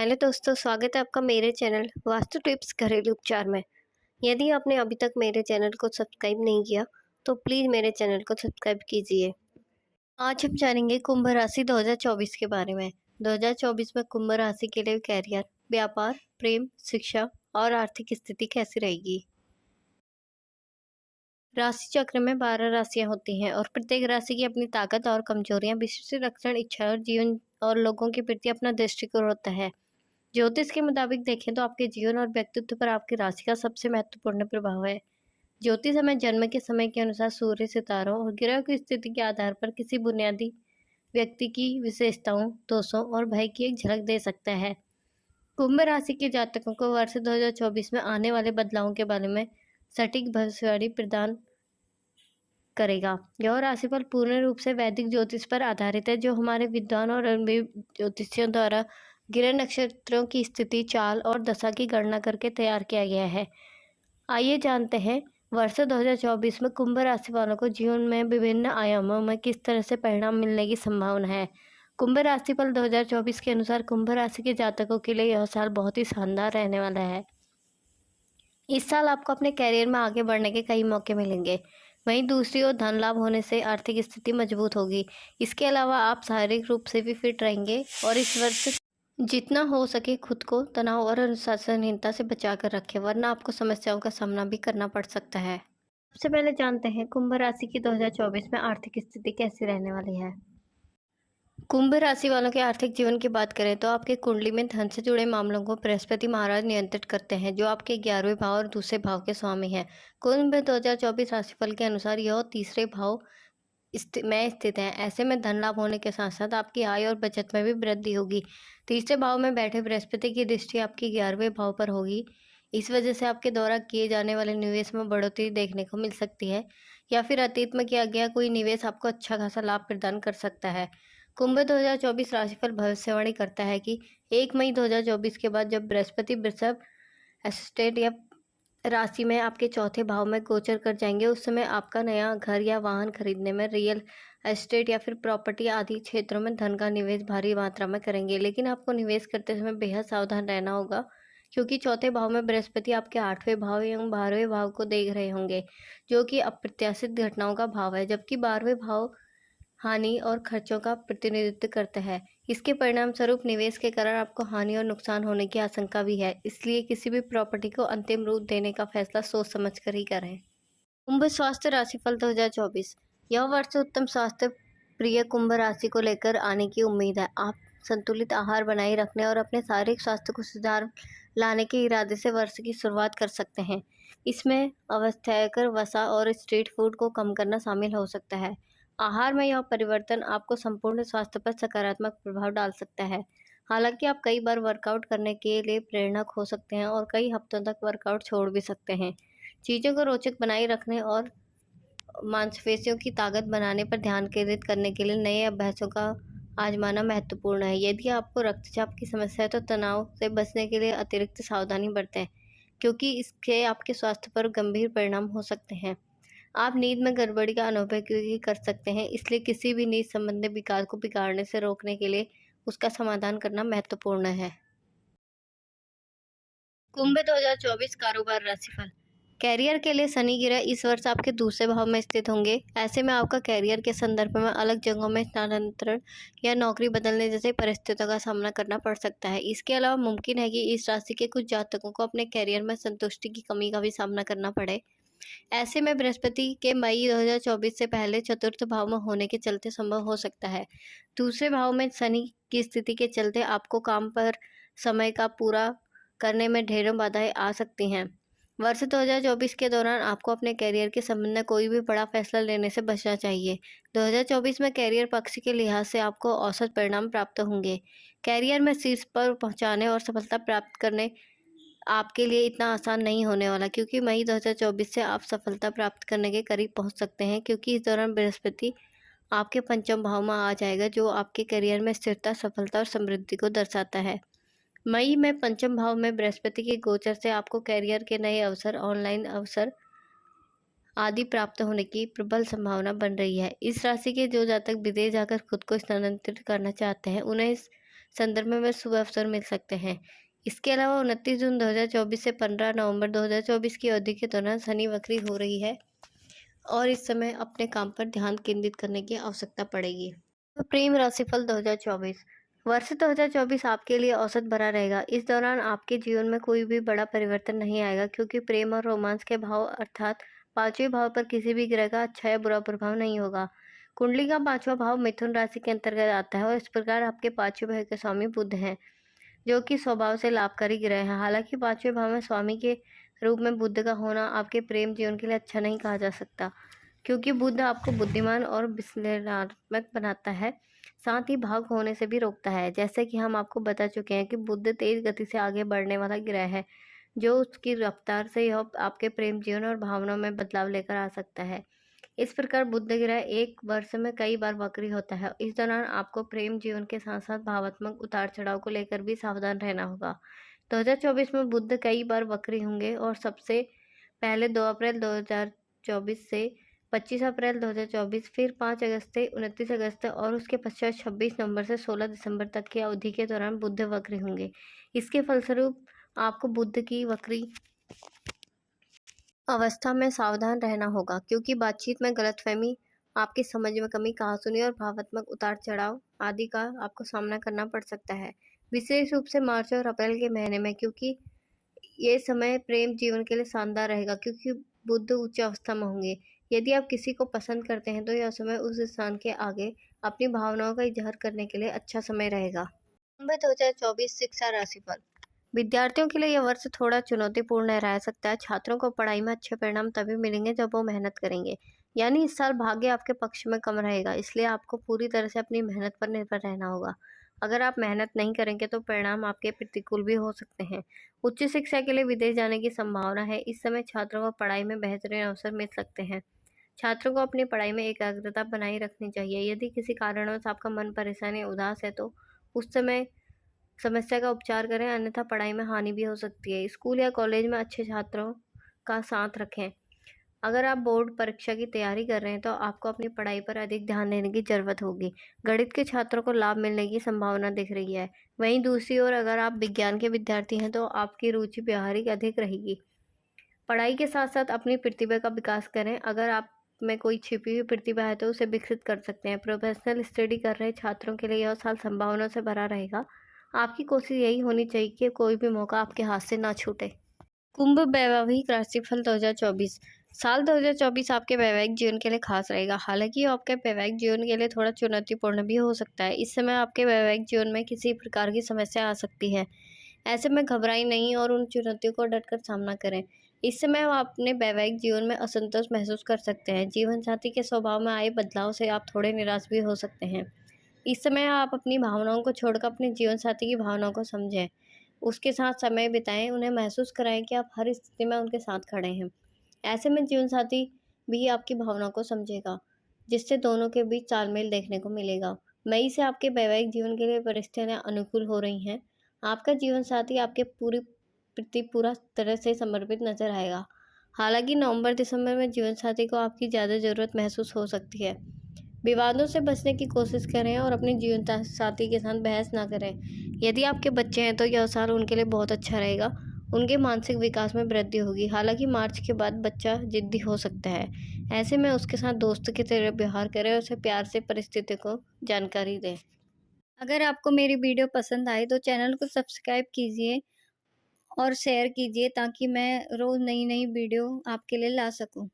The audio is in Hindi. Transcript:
हेलो दोस्तों, स्वागत है आपका मेरे चैनल वास्तु टिप्स घरेलू उपचार में। यदि आपने अभी तक मेरे चैनल को सब्सक्राइब नहीं किया तो प्लीज़ मेरे चैनल को सब्सक्राइब कीजिए। आज हम जानेंगे कुंभ राशि 2024 के बारे में। 2024 में कुंभ राशि के लिए कैरियर, व्यापार, प्रेम, शिक्षा और आर्थिक स्थिति कैसी रहेगी। राशि चक्र में 12 राशियां होती हैं और प्रत्येक राशि की अपनी ताकत और कमजोरियां, विशिष्ट लक्षण, इच्छा और जीवन और लोगों के प्रति अपना दृष्टिकोण होता है। ज्योतिष के मुताबिक देखें तो आपके जीवन और व्यक्तित्व पर आपकी राशि का सबसे महत्वपूर्ण प्रभाव है। ज्योतिष हमें जन्म के समय के अनुसार सूर्य, सितारों और ग्रह की स्थिति के आधार पर किसी बुनियादी व्यक्ति की विशेषताओं, दोषों और भय की एक झलक दे सकता है। कुंभ राशि के जातकों को वर्ष 2024 में आने वाले बदलावों के बारे में सटीक भविष्यवाणी प्रदान करेगा। यह राशिफल पूर्ण रूप से वैदिक ज्योतिष पर आधारित है, जो हमारे विद्वान और अनुभवी ज्योतिषियों द्वारा ग्रह नक्षत्रों की स्थिति, चाल और दशा की गणना करके तैयार किया गया है। आइए जानते हैं वर्ष 2024 में कुंभ राशि वालों को जीवन में विभिन्न आयामों में किस तरह से परिणाम मिलने की संभावना है। कुंभ राशिफल 2024 के अनुसार कुंभ राशि के जातकों के लिए यह साल बहुत ही शानदार रहने वाला है। इस साल आपको अपने कैरियर में आगे बढ़ने के कई मौके मिलेंगे। वहीं दूसरी ओर धन लाभ होने से आर्थिक स्थिति मजबूत होगी। इसके अलावा आप शारीरिक रूप से भी फिट रहेंगे और इस वर्ष जितना हो सके खुद को तनाव और अनुशासनहीनता से बचा कर रखें, वरना आपको समस्याओं का सामना भी करना पड़ सकता है। सबसे पहले जानते हैं कुंभ राशि की 2024 में आर्थिक स्थिति कैसी रहने वाली है। कुंभ राशि वालों के आर्थिक जीवन की बात करें तो आपके कुंडली में धन से जुड़े मामलों को बृहस्पति महाराज नियंत्रित करते हैं, जो आपके 11वें भाव और दूसरे भाव के स्वामी हैं। कुंभ 2024 राशिफल के अनुसार यह तीसरे भाव में स्थित है। ऐसे में धन लाभ होने के साथ साथ आपकी आय और बचत में भी वृद्धि होगी। तीसरे भाव में बैठे बृहस्पति की दृष्टि आपके 11वें भाव पर होगी। इस वजह से आपके द्वारा किए जाने वाले निवेश में बढ़ोतरी देखने को मिल सकती है, या फिर अतीत में किया गया कोई निवेश आपको अच्छा खासा लाभ प्रदान कर सकता है। कुंभ 2024 राशिफल भविष्यवाणी करता है कि 1 मई 2024 के बाद जब बृहस्पति वृषभ एस्टेट या राशि में आपके चौथे भाव में गोचर कर जाएंगे, उस समय आपका नया घर या वाहन खरीदने में, रियल एस्टेट या फिर प्रॉपर्टी आदि क्षेत्रों में धन का निवेश भारी मात्रा में करेंगे। लेकिन आपको निवेश करते समय बेहद सावधान रहना होगा, क्योंकि चौथे भाव में बृहस्पति आपके 8वें भाव एवं 12वें भाव को देख रहे होंगे, जो कि अप्रत्याशित घटनाओं का भाव है, जबकि 12वें भाव हानि और खर्चों का प्रतिनिधित्व करता है। इसके परिणाम स्वरूप निवेश के कारण आपको हानि और नुकसान होने की आशंका भी है, इसलिए किसी भी प्रॉपर्टी को अंतिम रूप देने का फैसला सोच समझ कर ही करें। कुंभ स्वास्थ्य राशिफल 2024। यह वर्ष उत्तम स्वास्थ्य प्रिय कुंभ राशि को लेकर आने की उम्मीद है। आप संतुलित आहार बनाए रखने और अपने शारीरिक स्वास्थ्य को सुधार लाने के इरादे से वर्ष की शुरुआत कर सकते हैं। इसमें अवस्थाकर वसा और स्ट्रीट फूड को कम करना शामिल हो सकता है। आहार में यह परिवर्तन आपको संपूर्ण स्वास्थ्य पर सकारात्मक प्रभाव डाल सकता है। हालांकि आप कई बार वर्कआउट करने के लिए प्रेरणा खो सकते हैं और कई हफ्तों तक वर्कआउट छोड़ भी सकते हैं। चीज़ों को रोचक बनाए रखने और मांसपेशियों की ताकत बनाने पर ध्यान केंद्रित करने के लिए नए अभ्यासों का आजमाना महत्वपूर्ण है। यदि आपको रक्तचाप की समस्या है तो तनाव से बचने के लिए अतिरिक्त सावधानी बरतें, क्योंकि इसके आपके स्वास्थ्य पर गंभीर परिणाम हो सकते हैं। आप नींद में गड़बड़ी का अनुभव भी कर सकते हैं, इसलिए किसी भी नींद संबंधी विकार को बिगाड़ने से रोकने के लिए उसका समाधान करना महत्वपूर्ण है। कुंभ 2024 कारोबार राशिफल। कैरियर के लिए शनि ग्रह इस वर्ष आपके दूसरे भाव में स्थित होंगे। ऐसे में आपका कैरियर के संदर्भ में अलग जगहों में स्थानांतरण या नौकरी बदलने जैसे परिस्थितियों का सामना करना पड़ सकता है। इसके अलावा मुमकिन है कि इस राशि के कुछ जातकों को अपने कैरियर में संतुष्टि की कमी का भी सामना करना पड़े। ऐसे में बृहस्पति के मई 2024 से पहले चतुर्थ भाव में होने के चलते संभव हो सकता है। दूसरे भाव में शनि की स्थिति के चलते आपको काम पर समय का पूरा करने में ढेरों बाधाएं आ सकती हैं। वर्ष 2024 के दौरान आपको अपने कैरियर के संबंध में कोई भी बड़ा फैसला लेने से बचना चाहिए। 2024 में कैरियर पक्ष के लिहाज से आपको औसत परिणाम प्राप्त होंगे। कैरियर में शीर्ष पर पहुंचाने और सफलता प्राप्त करने आपके लिए इतना आसान नहीं होने वाला, क्योंकि मई 2024 से आप सफलता प्राप्त करने के करीब पहुंच सकते हैं, क्योंकि इस दौरान बृहस्पति आपके पंचम भाव में आ जाएगा, जो आपके करियर में स्थिरता, सफलता और समृद्धि को दर्शाता है। मई में पंचम भाव में बृहस्पति के गोचर से आपको कैरियर के नए अवसर, ऑनलाइन अवसर आदि प्राप्त होने की प्रबल संभावना बन रही है। इस राशि के जो जातक विदेश जाकर खुद को स्थानांतरित करना चाहते हैं, उन्हें संदर्भ में शुभ अवसर मिल सकते हैं। इसके अलावा 29 जून 2024 से 15 नवंबर 2024 की अवधि के दौरान शनि वक्री हो रही है और इस समय अपने काम पर ध्यान केंद्रित करने की आवश्यकता पड़ेगी। तो प्रेम राशिफल 2024 वर्ष 2024 आपके लिए औसत भरा रहेगा। इस दौरान आपके जीवन में कोई भी बड़ा परिवर्तन नहीं आएगा, क्योंकि प्रेम और रोमांस के भाव अर्थात पांचवें भाव पर किसी भी ग्रह का अच्छा या बुरा प्रभाव नहीं होगा। कुंडली का पांचवा भाव मिथुन राशि के अंतर्गत आता है और इस प्रकार आपके पांचवें भाव के स्वामी बुध हैं, जो कि स्वभाव से लाभकारी ग्रह है। हालांकि पांचवें भाव में स्वामी के रूप में बुध का होना आपके प्रेम जीवन के लिए अच्छा नहीं कहा जा सकता, क्योंकि बुध आपको बुद्धिमान और विश्लेषणात्मक बनाता है, साथ ही भाग होने से भी रोकता है। जैसे कि हम आपको बता चुके हैं कि बुध तेज गति से आगे बढ़ने वाला ग्रह है, जो उसकी रफ्तार से यह आपके प्रेम जीवन और भावनाओं में बदलाव लेकर आ सकता है। इस प्रकार बुध ग्रह एक वर्ष में कई बार वक्री होता है। इस दौरान आपको प्रेम जीवन के साथ साथ भावात्मक उतार चढ़ाव को लेकर भी सावधान रहना होगा। 2024 में बुध कई बार वक्री होंगे और सबसे पहले 2 अप्रैल 2024 से 25 अप्रैल 2024, फिर 5 अगस्त से 29 अगस्त और उसके पश्चात 26 नवंबर से 16 दिसंबर तक की अवधि के दौरान बुध वक्री होंगे। इसके फलस्वरूप आपको बुध की वक्री अवस्था में सावधान रहना होगा, क्योंकि बातचीत में गलतफहमी, आपकी समझ में कमी, कहासुनी और भावात्मक उतार चढ़ाव आदि का आपको सामना करना पड़ सकता है, विशेष रूप से मार्च और अप्रैल के महीने में, क्योंकि ये समय प्रेम जीवन के लिए शानदार रहेगा, क्योंकि बुध उच्च अवस्था में होंगे। यदि आप किसी को पसंद करते हैं तो यह समय उस इंसान के आगे अपनी भावनाओं का इजहार करने के लिए अच्छा समय रहेगा। 2024 शिक्षा राशिफल विद्यार्थियों के लिए यह वर्ष थोड़ा चुनौतीपूर्ण रह सकता है। छात्रों को पढ़ाई में अच्छे परिणाम तभी मिलेंगे जब वो मेहनत करेंगे, यानी इस साल भाग्य आपके पक्ष में कम रहेगा, इसलिए आपको पूरी तरह से अपनी मेहनत पर निर्भर रहना होगा। अगर आप मेहनत नहीं करेंगे तो परिणाम आपके प्रतिकूल भी हो सकते हैं। उच्च शिक्षा के लिए विदेश जाने की संभावना है। इस समय छात्रों को पढ़ाई में बेहतरीन अवसर मिल सकते हैं। छात्रों को अपनी पढ़ाई में एकाग्रता बनाए रखनी चाहिए। यदि किसी कारणवश आपका मन परेशान या उदास है तो उस समय समस्या का उपचार करें, अन्यथा पढ़ाई में हानि भी हो सकती है। स्कूल या कॉलेज में अच्छे छात्रों का साथ रखें। अगर आप बोर्ड परीक्षा की तैयारी कर रहे हैं तो आपको अपनी पढ़ाई पर अधिक ध्यान देने की जरूरत होगी। गणित के छात्रों को लाभ मिलने की संभावना दिख रही है। वहीं दूसरी ओर अगर आप विज्ञान के विद्यार्थी हैं तो आपकी रुचि व्यवहारिक अधिक रहेगी। पढ़ाई के साथ साथ अपनी प्रतिभा का विकास करें। अगर आप में कोई छिपी हुई प्रतिभा है तो उसे विकसित कर सकते हैं। प्रोफेशनल स्टडी कर रहे छात्रों के लिए यह साल संभावनाओं से भरा रहेगा। आपकी कोशिश यही होनी चाहिए कि कोई भी मौका आपके हाथ से ना छूटे। कुंभ वैवाहिक राशिफल 2024 साल 2024 आपके वैवाहिक जीवन के लिए खास रहेगा। हालांकि आपके वैवाहिक जीवन के लिए थोड़ा चुनौतीपूर्ण भी हो सकता है। इस समय आपके वैवाहिक जीवन में किसी प्रकार की समस्या आ सकती है। ऐसे में घबराएं नहीं और उन चुनौतियों को डटकर सामना करें। इस समय आप अपने वैवाहिक जीवन में असंतोष महसूस कर सकते हैं। जीवन साथी के स्वभाव में आए बदलाव से आप थोड़े निराश भी हो सकते हैं। इस समय आप अपनी भावनाओं को छोड़कर अपने जीवन साथी की भावनाओं को समझें, उसके साथ समय बिताएं, उन्हें महसूस कराएं कि आप हर स्थिति में उनके साथ खड़े हैं। ऐसे में जीवन साथी भी आपकी भावनाओं को समझेगा, जिससे दोनों के बीच तालमेल देखने को मिलेगा। मई से आपके वैवाहिक जीवन के लिए परिस्थितियां अनुकूल हो रही हैं। आपका जीवन साथी आपके पूरी प्रति पूरा तरह से समर्पित नजर आएगा। हालांकि नवंबर दिसंबर में जीवन साथी को आपकी ज़्यादा ज़रूरत महसूस हो सकती है। विवादों से बचने की कोशिश करें और अपने जीवन साथी के साथ बहस ना करें। यदि आपके बच्चे हैं तो यह साल उनके लिए बहुत अच्छा रहेगा। उनके मानसिक विकास में वृद्धि होगी। हालांकि मार्च के बाद बच्चा जिद्दी हो सकता है। ऐसे में उसके साथ दोस्त की तरह व्यवहार करें और उसे प्यार से परिस्थिति को जानकारी दें। अगर आपको मेरी वीडियो पसंद आए तो चैनल को सब्सक्राइब कीजिए और शेयर कीजिए, ताकि मैं रोज़ नई नई वीडियो आपके लिए ला सकूं।